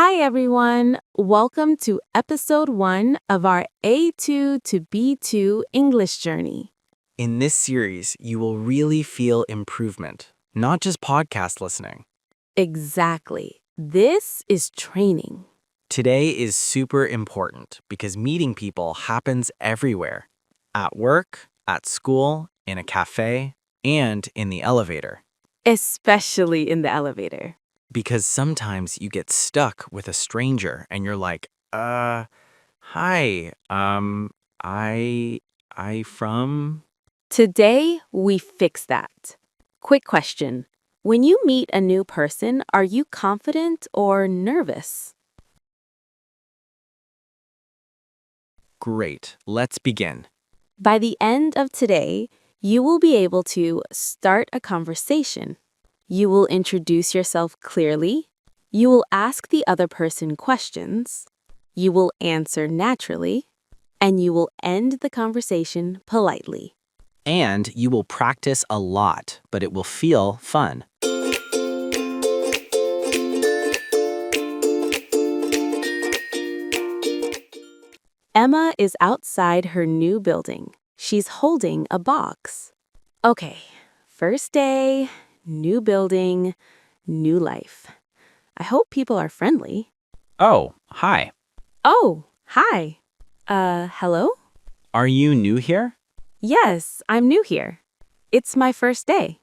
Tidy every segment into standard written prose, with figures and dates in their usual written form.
Hi, everyone. Welcome to episode 1 of our A2 to B2 English journey. In this series, you will really feel improvement, not just podcast listening. Exactly. This is training. Today is super important because meeting people happens everywhere. At work, at school, in a cafe, and in the elevator. Especially in the elevator. Because sometimes you get stuck with a stranger and you're like, hi, I from... Today, we fix that. Quick question. When you meet a new person, are you confident or nervous? Great, let's begin. By the end of today, you will be able to start a conversation. You will introduce yourself clearly. You will ask the other person questions. You will answer naturally. And you will end the conversation politely. And you will practice a lot, but it will feel fun. Emma is outside her new building. She's holding a box. Okay, first day, new building, new life. I hope people are friendly. Oh, hi. Oh, hi. Hello? Are you new here? Yes, I'm new here. It's my first day.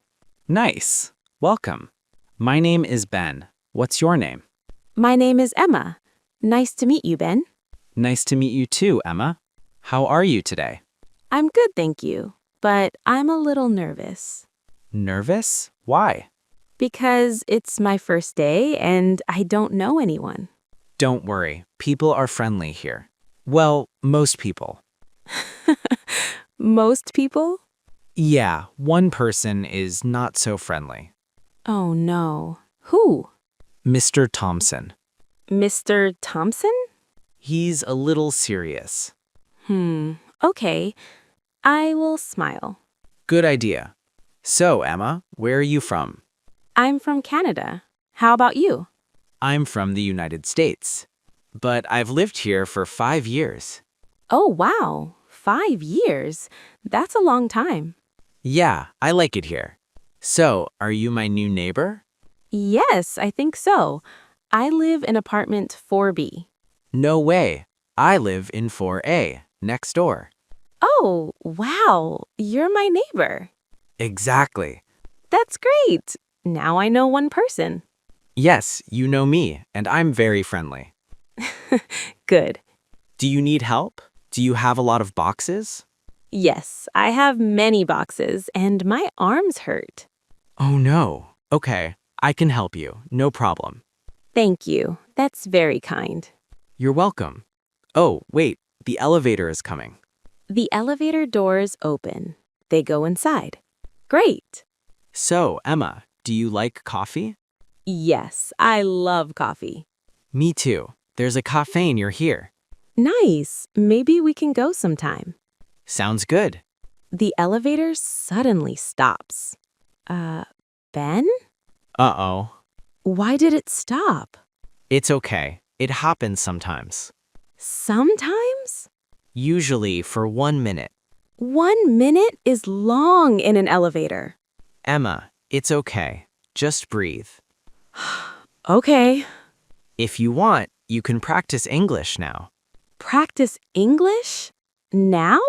Nice. Welcome. My name is Ben. What's your name? My name is Emma. Nice to meet you, Ben. Nice to meet you too, Emma. How are you today? I'm good, thank you. But I'm a little nervous. Nervous? Why? Because it's my first day and I don't know anyone. Don't worry. People are friendly here. Well, most people. Most people? Yeah, one person is not so friendly. Oh no. Who? Mr. Thompson. Mr. Thompson? He's a little serious. Okay. I will smile. Good idea. So, Emma, where are you from? I'm from Canada. How about you? I'm from the United States. But I've lived here for 5 years. Oh, wow. 5 years. That's a long time. Yeah, I like it here. So, are you my new neighbor? Yes, I think so. I live in apartment 4B. No way. I live in 4A, next door. Oh, wow. You're my neighbor. Exactly. That's great. Now I know one person. Yes, you know me, and I'm very friendly. Good. Do you need help? Do you have a lot of boxes? Yes, I have many boxes and my arms hurt. Oh no. Okay, I can help you. No problem. Thank you. That's very kind. You're welcome. Oh, wait, the elevator is coming. The elevator doors open. They go inside. Great. So, Emma, do you like coffee? Yes, I love coffee. Me too. There's a cafe near here. Nice. Maybe we can go sometime. Sounds good. The elevator suddenly stops. Ben? Uh-oh. Why did it stop? It's okay. It happens sometimes. Sometimes? Usually for 1 minute. 1 minute is long in an elevator. Emma, it's okay. Just breathe. Okay. If you want, you can practice English now. Practice English? Now?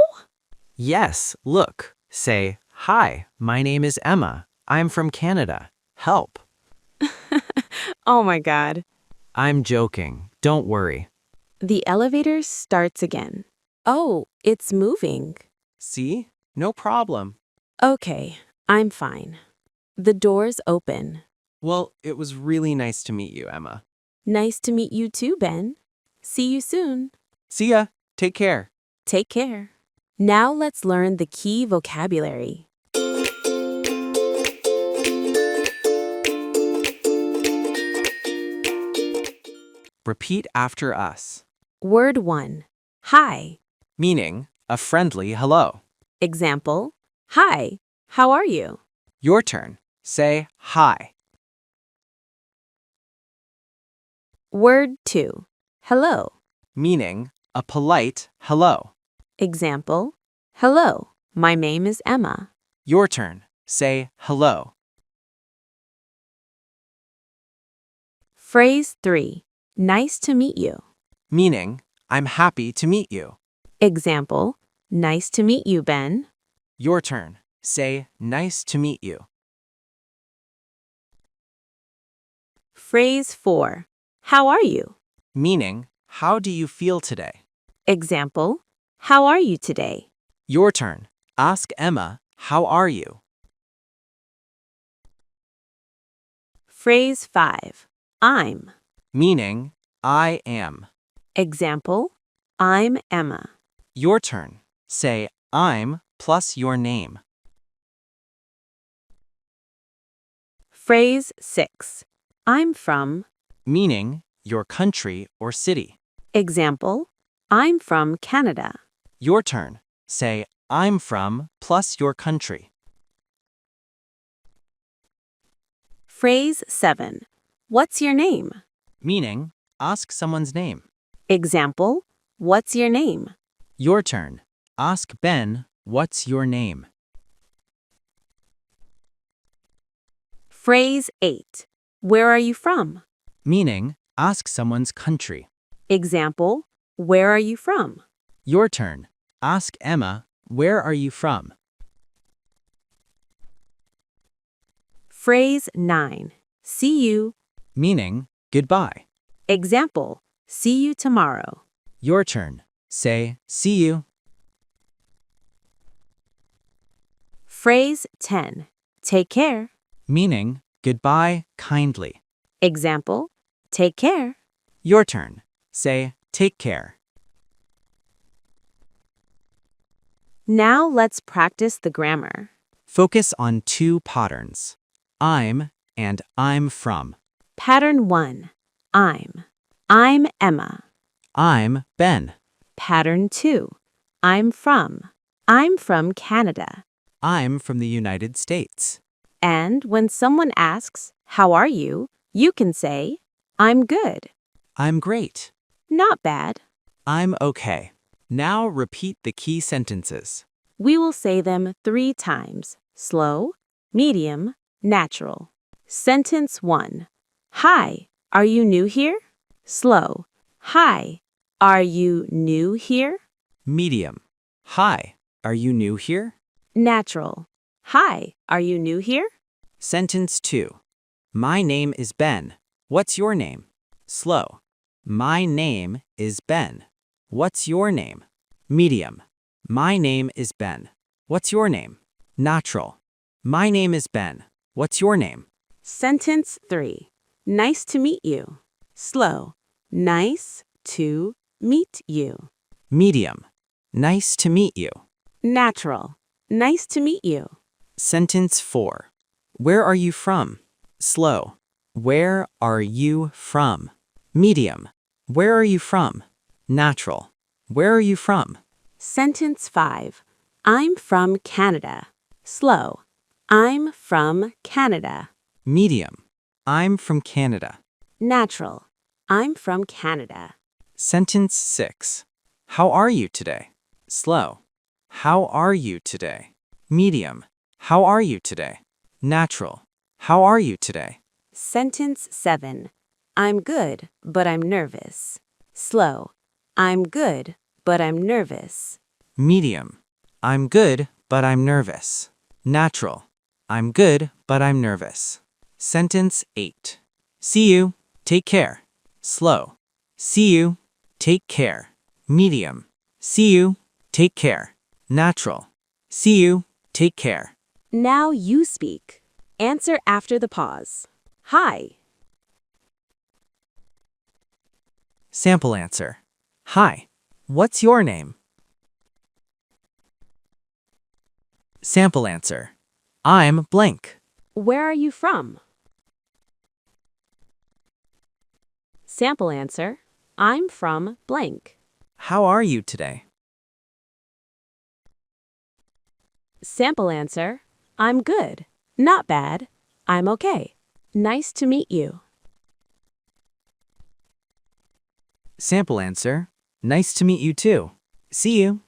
Yes, look. Say, hi, my name is Emma. I'm from Canada. Help. Oh my God. I'm joking. Don't worry. The elevator starts again. Oh, it's moving. See? No problem. Okay, I'm fine. The doors open. Well, it was really nice to meet you, Emma. Nice to meet you too, Ben. See you soon. See ya. Take care. Take care. Now let's learn the key vocabulary. Repeat after us. Word 1. Hi. Meaning, a friendly hello. Example. Hi. How are you? Your turn. Say hi. Word 2. Hello. meaning a polite hello. Example. Hello, my name is Emma. Your turn. Say hello. Phrase 3. Nice to meet you. Meaning, I'm happy to meet you. Example. Nice to meet you, Ben. Your turn. Say nice to meet you. Phrase 4. How are you? Meaning, how do you feel today? Example. How are you today? Your turn. Ask Emma, how are you? Phrase 5. I'm. Meaning, I am. Example. I'm Emma. Your turn. Say I'm plus your name. Phrase 6. I'm from. Meaning, your country or city. Example. I'm from Canada. Your turn. Say I'm from plus your country. Phrase 7. What's your name? Meaning, ask someone's name. Example. What's your name? Your turn. Ask Ben, what's your name? Phrase 8. Where are you from? Meaning, ask someone's country. Example. Where are you from? Your turn. Ask Emma, where are you from? Phrase 9. See you. Meaning, goodbye. Example. See you tomorrow. Your turn. Say, see you. Phrase 10. Take care. Meaning, goodbye kindly. Example. Take care. Your turn. Say, take care. Now let's practice the grammar. Focus on two patterns. I'm and I'm from. Pattern 1. I'm Emma. I'm Ben. Pattern 2. I'm from Canada. I'm from the United States. And when someone asks, how are you? You can say, I'm good. I'm great. Not bad. I'm okay. Now repeat the key sentences. We will say them 3 times. Slow, medium, natural. Sentence 1. Hi, are you new here? Slow. Hi, are you new here? Medium. Hi, are you new here? Natural. Hi, are you new here? Sentence 2. My name is Ben. What's your name? Slow. My name is Ben. What's your name? Medium. My name is Ben. What's your name? Natural. My name is Ben. What's your name? Sentence 3. Nice to meet you. Slow. Nice to meet you. Medium. Nice to meet you. Natural. Nice to meet you. Sentence 4. Where are you from? Slow. Where are you from? Medium. Where are you from? Natural. Where are you from? Sentence 5. I'm from Canada. Slow. I'm from Canada. Medium. I'm from Canada. Natural. I'm from Canada. Sentence 6. How are you today? Slow. How are you today? Medium. How are you today? Natural. How are you today? Sentence 7. I'm good, but I'm nervous. Slow. I'm good, but I'm nervous. Medium. I'm good, but I'm nervous. Natural. I'm good, but I'm nervous. Sentence 8. See you. Take care. Slow. See you. Take care. Medium. See you. Take care. Natural. See you. Take care. Now you speak. Answer after the pause. Hi. Sample answer. Hi. What's your name? Sample answer. I'm blank. Where are you from? Sample answer. I'm from blank. How are you today? Sample answer. I'm good. Not bad. I'm okay. Nice to meet you. Sample answer. Nice to meet you too. See you.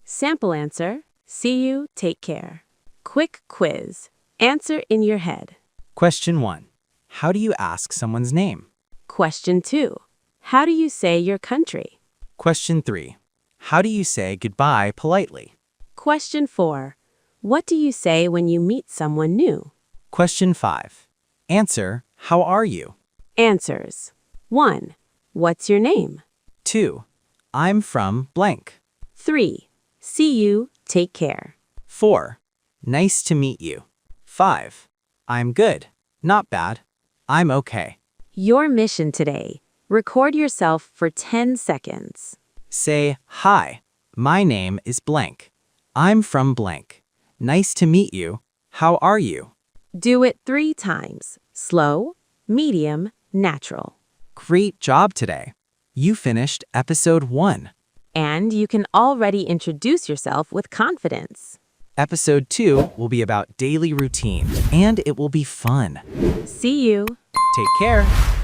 Sample answer. See you, take care. Quick quiz. Answer in your head. Question 1. How do you ask someone's name? Question 2. How do you say your country? Question 3. How do you say goodbye politely? Question 4. What do you say when you meet someone new? Question 5. Answer, how are you? Answers. 1. What's your name? 2. I'm from blank. 3. See you, take care. 4. Nice to meet you. 5. I'm good. Not bad. I'm okay. Your mission today. Record yourself for 10 seconds. Say, hi, my name is blank. I'm from blank. Nice to meet you. How are you? Do it 3 times. Slow, medium, natural. Great job today. You finished episode 1. And you can already introduce yourself with confidence. Episode 2 will be about daily routine, and it will be fun. See you. Take care.